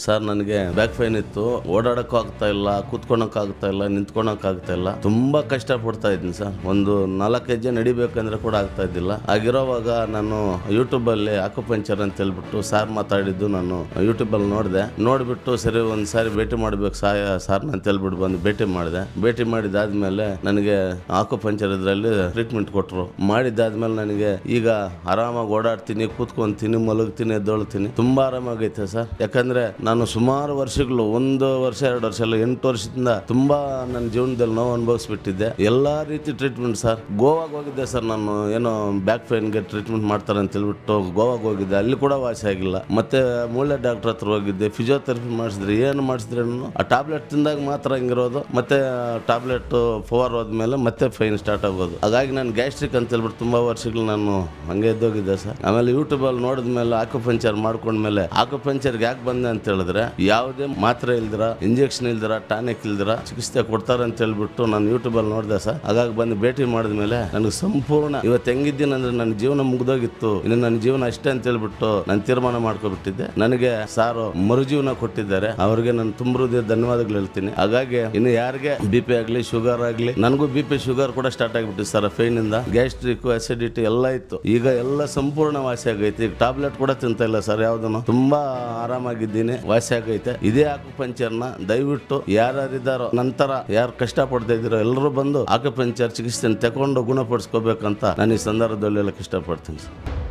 Sir ನನಗೆ back pain ಇತ್ತು, ಓಡಾಡಕ್ಕೂ ಆಗ್ತಾ ಇಲ್ಲ, ಕೂತ್ಕೊಳಕ್ ಆಗ್ತಾ ಇಲ್ಲ, ನಿಂತ್ಕೊಳಕ್ ಆಗ್ತಾ ಇಲ್ಲ, ತುಂಬಾ ಕಷ್ಟ ಪಡ್ತಾ ಇದ್ದೀನಿ ಸರ್. ಒಂದು 4 ಹೆಜ್ಜೆ ನಡಿಬೇಕಂದ್ರೆ ಕೂಡ ಆಗ್ತಾ ಇದ್ದಿಲ್ಲ. ಆಗಿರೋವಾಗ ನಾನು ಯೂಟ್ಯೂಬ್ ಅಲ್ಲಿ ಅಕ್ಯುಪಂಕ್ಚರ್ ಅಂತ ಹೇಳ್ಬಿಟ್ಟು ಸಾರ್ ಮಾತಾಡಿದ್ದು ನಾನು ಯೂಟ್ಯೂಬ್ ಅಲ್ಲಿ ನೋಡ್ಬಿಟ್ಟು ಸರಿ ಒಂದ್ಸಾರಿ ಭೇಟಿ ಮಾಡ್ಬೇಕು ಸಾರ್ ಅಂತ ಹೇಳ್ಬಿಟ್ಟು ಬಂದು ಭೇಟಿ ಮಾಡಿದಾದ್ಮೇಲೆ ನನಗೆ ಅಕ್ಯುಪಂಕ್ಚರ್ ಇದ್ರಲ್ಲಿ ಟ್ರೀಟ್ಮೆಂಟ್ ಕೊಟ್ರು. ಮಾಡಿದ್ದಾದ್ಮೇಲೆ ನನಗೆ ಈಗ ಆರಾಮಾಗಿ ಓಡಾಡ್ತೀನಿ, ಕೂತ್ಕೊಂತೀನಿ, ಮಲಗ್ತೀನಿ, ಎದ್ದೊಳ್ತೀನಿ, ತುಂಬಾ ಆರಾಮಾಗೈತೆ ಸರ್. ಯಾಕಂದ್ರೆ ನಾನು ಸುಮಾರು ವರ್ಷಗಳು 1 ವರ್ಷ 2 ವರ್ಷ ಅಲ್ಲ 8 ವರ್ಷದಿಂದ ತುಂಬಾ ನನ್ನ ಜೀವನದಲ್ಲಿ ನೋವು ಅನುಭವಿಸ್ಬಿಟ್ಟಿದ್ದೆ. ಎಲ್ಲಾ ರೀತಿ ಟ್ರೀಟ್ಮೆಂಟ್ ಸರ್. ಗೋವಾಗ ಹೋಗಿದ್ದೆ ಸರ್, ನಾನು ಏನೋ ಬ್ಯಾಕ್ ಪೈನ್ಗೆ ಟ್ರೀಟ್ಮೆಂಟ್ ಮಾಡ್ತಾರೆ ಅಂತ ಹೇಳ್ಬಿಟ್ಟು ಗೋವಾಗ ಹೋಗಿದ್ದೆ, ಅಲ್ಲಿ ಕೂಡ ವಾಸಿ ಆಗಿಲ್ಲ. ಮತ್ತೆ ಮೂಳೆ ಡಾಕ್ಟರ್ ಹತ್ರ ಹೋಗಿದ್ದೆ, ಫಿಸಿಯೋಥೆರಪಿ ಮಾಡಿಸಿದ್ರೆ ಏನು ಮಾಡಿಸಿದ್ರೆ ಆ ಟ್ಯಾಬ್ಲೆಟ್ ತಿಂದಾಗ ಮಾತ್ರ ಹಿಂಗಿರೋದು, ಮತ್ತೆ ಟ್ಯಾಬ್ಲೆಟ್ 4 ಹೋದ್ಮೇಲೆ ಮತ್ತೆ ಪೈನ್ ಸ್ಟಾರ್ಟ್ ಆಗೋದು. ಹಾಗಾಗಿ ನಾನು ಗ್ಯಾಸ್ಟ್ರಿಕ್ ಅಂತ ಹೇಳ್ಬಿಟ್ಟು ತುಂಬಾ ವರ್ಷಗಳು ನಾನು ಹಂಗೆ ಎದ್ದೋಗಿದ್ದೆ ಸರ್. ಆಮೇಲೆ ಯೂಟ್ಯೂಬ್ ಅಲ್ಲಿ ನೋಡಿದ್ಮೇಲೆ ಅಕ್ಯುಪಂಕ್ಚರ್ ಮಾಡ್ಕೊಂಡ್ಮೇಲೆ ಅಕ್ಯುಪಂಕ್ಚರ್ಗೆ ಯಾಕೆ ಬಂದೆ ಅಂತ ಹೇಳಿದ್ರೆ ಯಾವುದೇ ಮಾತ್ರೆ ಇಲ್ದಿರ, ಇಂಜೆಕ್ಷನ್ ಇಲ್ದಿರ, ಟಾನಿಕ್ ಇಲ್ದಿರ ಚಿಕಿತ್ಸೆ ಕೊಡ್ತಾರೆ ಅಂತ ಹೇಳ್ಬಿಟ್ಟು ನಾನು ಯೂಟ್ಯೂಬ್ ಅಲ್ಲಿ ನೋಡಿದೆ ಸರ್. ಹಾಗಾಗಿ ಬಂದು ಭೇಟಿ ಮಾಡಿದ್ಮೇಲೆ ನನಗೆ ಸಂಪೂರ್ಣ ಇವತ್ತು ಹೆಂಗಿದ್ದೀನಿ ಅಂದ್ರೆ ನನ್ನ ಜೀವನ ಮುಗ್ದೋಗಿತ್ತು, ಇನ್ನು ನನ್ನ ಜೀವನ ಅಷ್ಟೇ ಅಂತ ಹೇಳ್ಬಿಟ್ಟು ನಾನು ತೀರ್ಮಾನ ಮಾಡ್ಕೊಬಿಟ್ಟಿದ್ದೆ. ನನಗೆ ಸಾರು ಮರುಜೀವನ ಕೊಟ್ಟಿದ್ದಾರೆ, ಅವರಿಗೆ ನಾನು ತುಂಬ ಹೃದಯ ಧನ್ಯವಾದಗಳು ಹೇಳ್ತೀನಿ. ಹಾಗಾಗಿ ಇನ್ನು ಯಾರಿಗೆ BP ಆಗಲಿ, ಶುಗರ್ ಆಗಲಿ, ನನಗೂ BP ಶುಗರ್ ಕೂಡ ಸ್ಟಾರ್ಟ್ ಆಗಿಬಿಟ್ಟು ಸರ್, ಪೈನ್ ಇಂದ ಗ್ಯಾಸ್ಟ್ರಿಕ್, ಅಸಿಡಿಟಿ ಎಲ್ಲ ಇತ್ತು. ಈಗ ಎಲ್ಲ ಸಂಪೂರ್ಣ ವಾಸಿ ಆಗೈತೆ. ಈಗ ಟ್ಯಾಬ್ಲೆಟ್ ಕೂಡ ತಿಂತ ಇಲ್ಲ ಸರ್, ಯಾವ್ದನ್ನು ತುಂಬಾ ಆರಾಮಾಗಿದ್ದೀನಿ, ವಾಸಿ ಆಗೈತೆ. ಇದೇ ಅಕ್ಯುಪಂಕ್ಚರ್ನ ದಯವಿಟ್ಟು ಯಾರ್ಯಾರಿದ್ದಾರೋ ನಂತರ ಯಾರು ಕಷ್ಟ ಪಡ್ತಾ ಇದ್ದೀರೋ ಎಲ್ಲರೂ ಬಂದು ಅಕ್ಯುಪಂಕ್ಚರ್ ಚಿಕಿತ್ಸೆಯನ್ನು ತಗೊಂಡು ಗುಣಪಡಿಸ್ಕೋಬೇಕಂತ ನಾನು ಈ ಸಂದರ್ಭದಲ್ಲಿ ಹೇಳಕ್ ಇಷ್ಟಪಡ್ತೀನಿ ಸರ್.